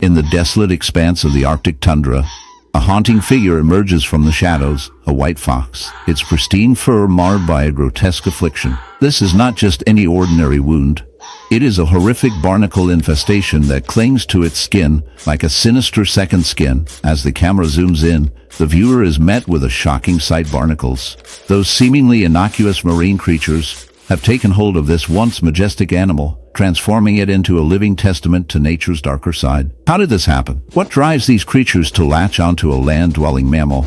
In the desolate expanse of the Arctic tundra, a haunting figure emerges from the shadows, a white fox, its pristine fur marred by a grotesque affliction. This is not just any ordinary wound. It is a horrific barnacle infestation that clings to its skin like a sinister second skin. As the camera zooms in, the viewer is met with a shocking sight. Barnacles, those seemingly innocuous marine creatures, have taken hold of this once majestic animal, transforming it into a living testament to nature's darker side. How did this happen? What drives these creatures to latch onto a land-dwelling mammal?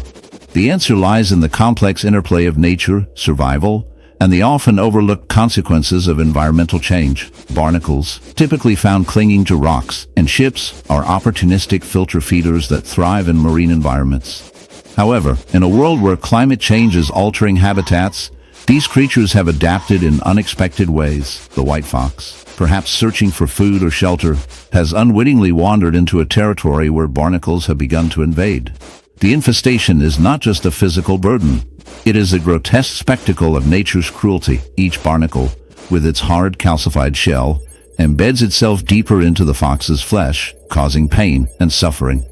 The answer lies in the complex interplay of nature, survival, and the often overlooked consequences of environmental change. Barnacles, typically found clinging to rocks and ships, are opportunistic filter feeders that thrive in marine environments. However, in a world where climate change is altering habitats, these creatures have adapted in unexpected ways. The white fox, perhaps searching for food or shelter, has unwittingly wandered into a territory where barnacles have begun to invade. The infestation is not just a physical burden. It is a grotesque spectacle of nature's cruelty. Each barnacle, with its hard calcified shell, embeds itself deeper into the fox's flesh, causing pain and suffering.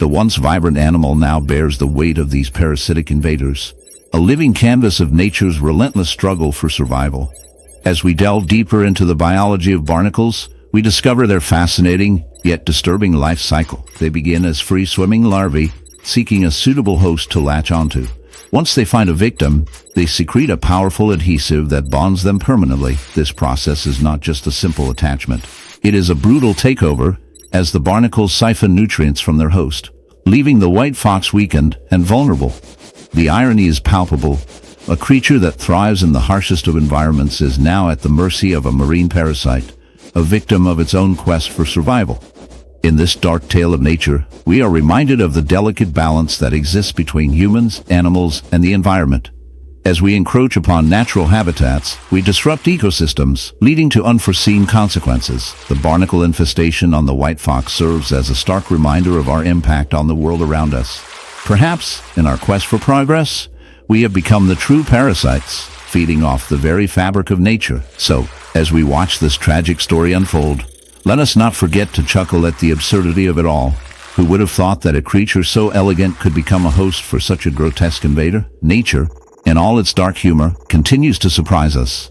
The once vibrant animal now bears the weight of these parasitic invaders, a living canvas of nature's relentless struggle for survival. As we delve deeper into the biology of barnacles, we discover their fascinating, yet disturbing life cycle. They begin as free-swimming larvae, seeking a suitable host to latch onto. Once they find a victim, they secrete a powerful adhesive that bonds them permanently. This process is not just a simple attachment. It is a brutal takeover, as the barnacles siphon nutrients from their host, leaving the white fox weakened and vulnerable. The irony is palpable. A creature that thrives in the harshest of environments is now at the mercy of a marine parasite, a victim of its own quest for survival. In this dark tale of nature, we are reminded of the delicate balance that exists between humans, animals, and the environment. As we encroach upon natural habitats, we disrupt ecosystems, leading to unforeseen consequences. The barnacle infestation on the white fox serves as a stark reminder of our impact on the world around us. Perhaps, in our quest for progress, we have become the true parasites, feeding off the very fabric of nature. So, as we watch this tragic story unfold, let us not forget to chuckle at the absurdity of it all. Who would have thought that a creature so elegant could become a host for such a grotesque invader? Nature, in all its dark humor, continues to surprise us.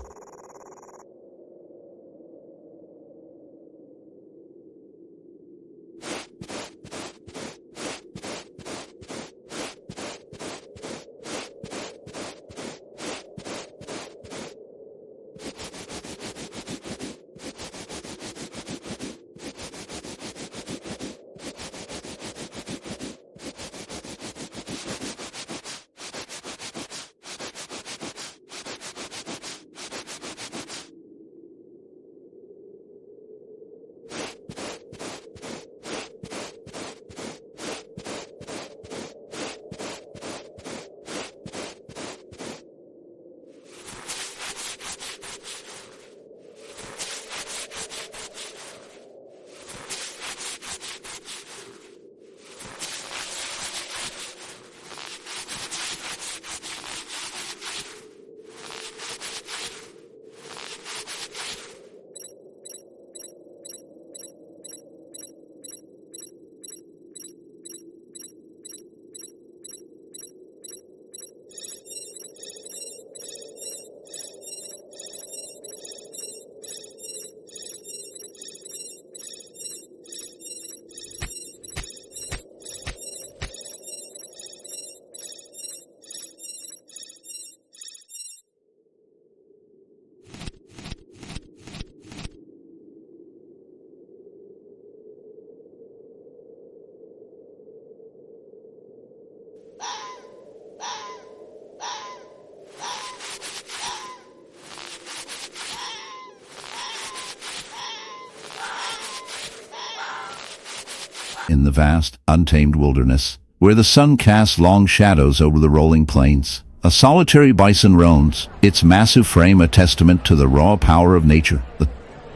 In the vast, untamed wilderness, where the sun casts long shadows over the rolling plains, a solitary bison roams, its massive frame a testament to the raw power of nature.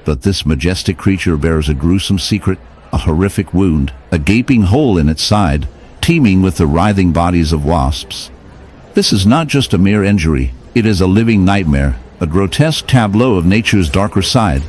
But this majestic creature bears a gruesome secret, a horrific wound, a gaping hole in its side, teeming with the writhing bodies of wasps. This is not just a mere injury, it is a living nightmare, a grotesque tableau of nature's darker side.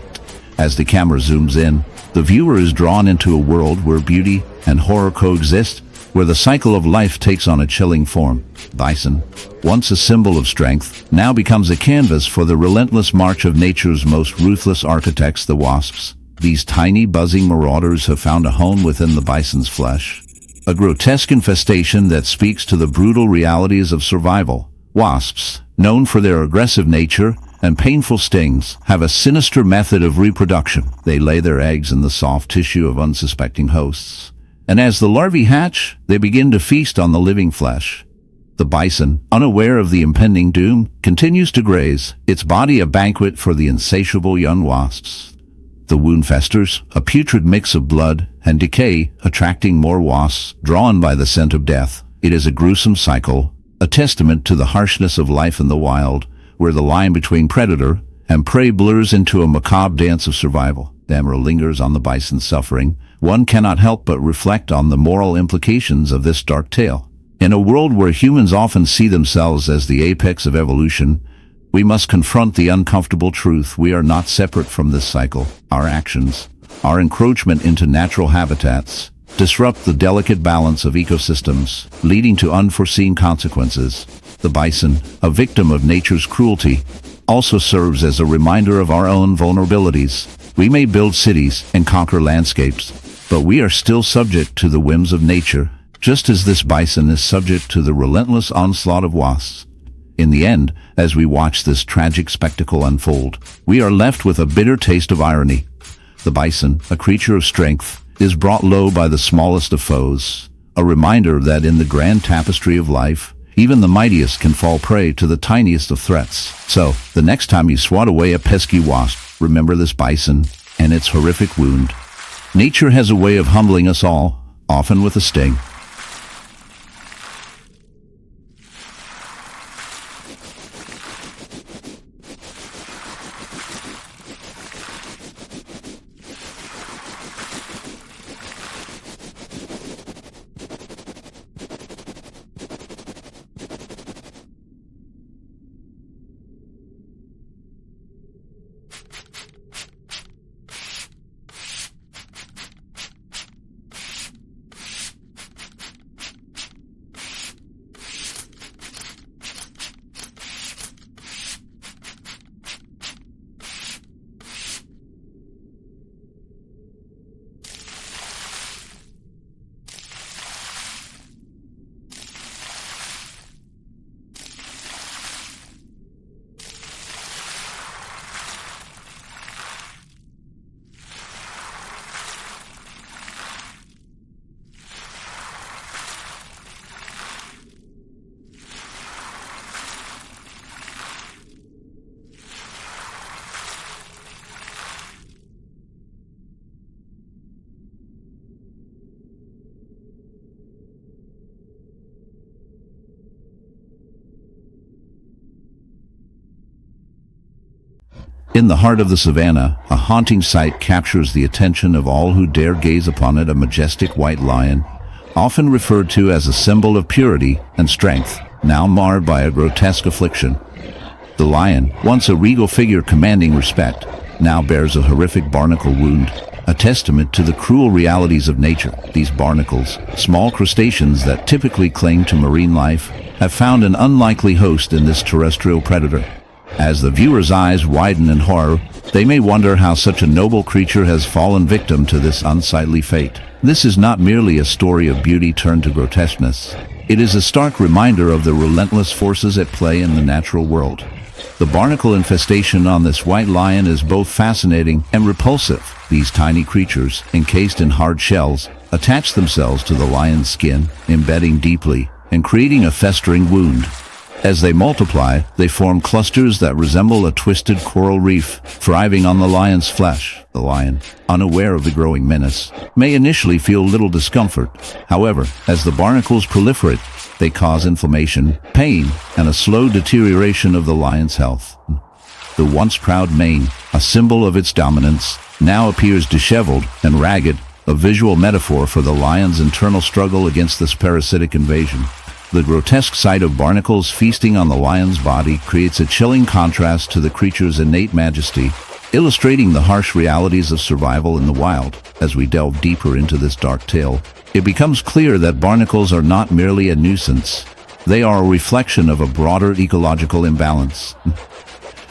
As the camera zooms in, the viewer is drawn into a world where beauty and horror coexist, where the cycle of life takes on a chilling form. Bison, once a symbol of strength, now becomes a canvas for the relentless march of nature's most ruthless architects, the wasps. These tiny, buzzing marauders have found a home within the bison's flesh, a grotesque infestation that speaks to the brutal realities of survival. Wasps, known for their aggressive nature and painful stings, have a sinister method of reproduction. They lay their eggs in the soft tissue of unsuspecting hosts, and as the larvae hatch, they begin to feast on the living flesh. The bison, unaware of the impending doom, continues to graze, its body a banquet for the insatiable young wasps. The wound festers, a putrid mix of blood and decay, attracting more wasps drawn by the scent of death. It is a gruesome cycle, a testament to the harshness of life in the wild, where the line between predator and prey blurs into a macabre dance of survival. Camera lingers on the bison's suffering. One cannot help but reflect on the moral implications of this dark tale. In a world where humans often see themselves as the apex of evolution, we must confront the uncomfortable truth: we are not separate from this cycle. Our actions, our encroachment into natural habitats, disrupt the delicate balance of ecosystems, leading to unforeseen consequences. The bison, a victim of nature's cruelty, also serves as a reminder of our own vulnerabilities. We may build cities and conquer landscapes, but we are still subject to the whims of nature, just as this bison is subject to the relentless onslaught of wasps. In the end, as we watch this tragic spectacle unfold, we are left with a bitter taste of irony. The bison, a creature of strength, is brought low by the smallest of foes, a reminder that in the grand tapestry of life, even the mightiest can fall prey to the tiniest of threats. So, the next time you swat away a pesky wasp, remember this bison and its horrific wound. Nature has a way of humbling us all, often with a sting. In the heart of the savannah, a haunting sight captures the attention of all who dare gaze upon it: a majestic white lion, often referred to as a symbol of purity and strength, now marred by a grotesque affliction. The lion, once a regal figure commanding respect, now bears a horrific barnacle wound, a testament to the cruel realities of nature. These barnacles, small crustaceans that typically cling to marine life, have found an unlikely host in this terrestrial predator. As the viewer's eyes widen in horror, they may wonder how such a noble creature has fallen victim to this unsightly fate. This is not merely a story of beauty turned to grotesqueness. It is a stark reminder of the relentless forces at play in the natural world. The barnacle infestation on this white lion is both fascinating and repulsive. These tiny creatures, encased in hard shells, attach themselves to the lion's skin, embedding deeply and creating a festering wound. As they multiply, they form clusters that resemble a twisted coral reef, thriving on the lion's flesh. The lion, unaware of the growing menace, may initially feel little discomfort. However, as the barnacles proliferate, they cause inflammation, pain, and a slow deterioration of the lion's health. The once proud mane, a symbol of its dominance, now appears disheveled and ragged, a visual metaphor for the lion's internal struggle against this parasitic invasion. The grotesque sight of barnacles feasting on the lion's body creates a chilling contrast to the creature's innate majesty, illustrating the harsh realities of survival in the wild. As we delve deeper into this dark tale, it becomes clear that barnacles are not merely a nuisance. They are a reflection of a broader ecological imbalance.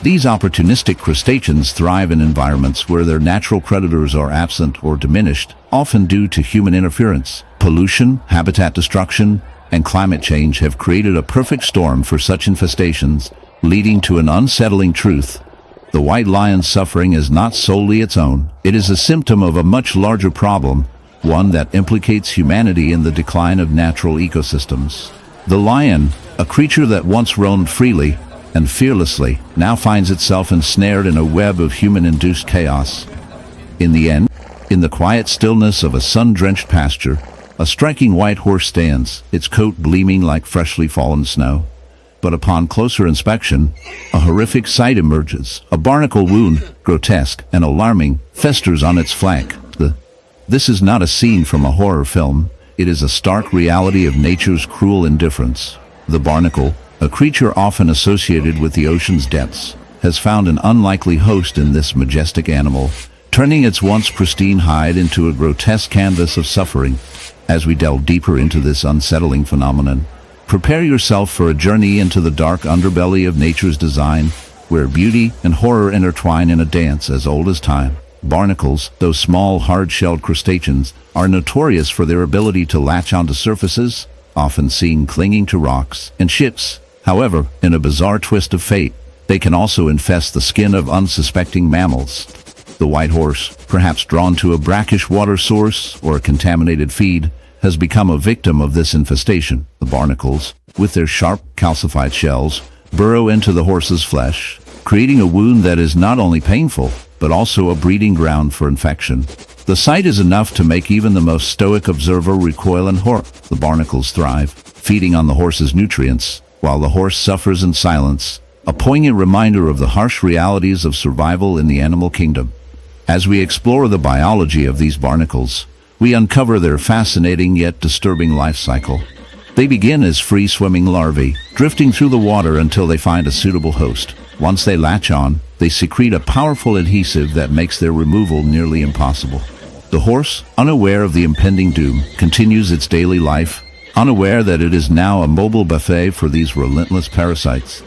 These opportunistic crustaceans thrive in environments where their natural predators are absent or diminished, often due to human interference. Pollution, habitat destruction, and climate change have created a perfect storm for such infestations, leading to an unsettling truth. The white lion's suffering is not solely its own. It is a symptom of a much larger problem, one that implicates humanity in the decline of natural ecosystems. The lion, a creature that once roamed freely and fearlessly, now finds itself ensnared in a web of human-induced chaos. In the end, in the quiet stillness of a sun-drenched pasture, a striking white horse stands, its coat gleaming like freshly fallen snow. But upon closer inspection, a horrific sight emerges. A barnacle wound, grotesque and alarming, festers on its flank. This is not a scene from a horror film. It is a stark reality of nature's cruel indifference. The barnacle, a creature often associated with the ocean's depths, has found an unlikely host in this majestic animal, turning its once pristine hide into a grotesque canvas of suffering. As we delve deeper into this unsettling phenomenon, prepare yourself for a journey into the dark underbelly of nature's design, where beauty and horror intertwine in a dance as old as time. Barnacles, those small, hard-shelled crustaceans, are notorious for their ability to latch onto surfaces, often seen clinging to rocks and ships. However, in a bizarre twist of fate, they can also infest the skin of unsuspecting mammals. The white horse, perhaps drawn to a brackish water source or a contaminated feed, has become a victim of this infestation. The barnacles, with their sharp, calcified shells, burrow into the horse's flesh, creating a wound that is not only painful, but also a breeding ground for infection. The sight is enough to make even the most stoic observer recoil in horror. The barnacles thrive, feeding on the horse's nutrients, while the horse suffers in silence, a poignant reminder of the harsh realities of survival in the animal kingdom. As we explore the biology of these barnacles, we uncover their fascinating yet disturbing life cycle. They begin as free-swimming larvae, drifting through the water until they find a suitable host. Once they latch on, they secrete a powerful adhesive that makes their removal nearly impossible. The horse, unaware of the impending doom, continues its daily life, unaware that it is now a mobile buffet for these relentless parasites.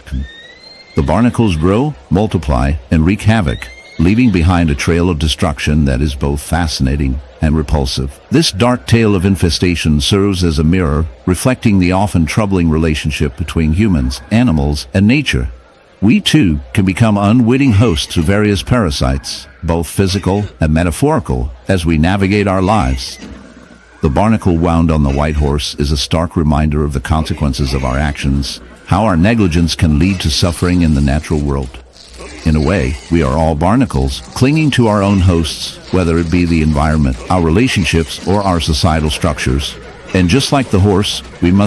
The barnacles grow, multiply, and wreak havoc, leaving behind a trail of destruction that is both fascinating and repulsive. This dark tale of infestation serves as a mirror, reflecting the often troubling relationship between humans, animals, and nature. We too can become unwitting hosts to various parasites, both physical and metaphorical, as we navigate our lives. The barnacle wound on the white horse is a stark reminder of the consequences of our actions, how our negligence can lead to suffering in the natural world. In a way, we are all barnacles, clinging to our own hosts, whether it be the environment, our relationships, or our societal structures. And just like the horse, we must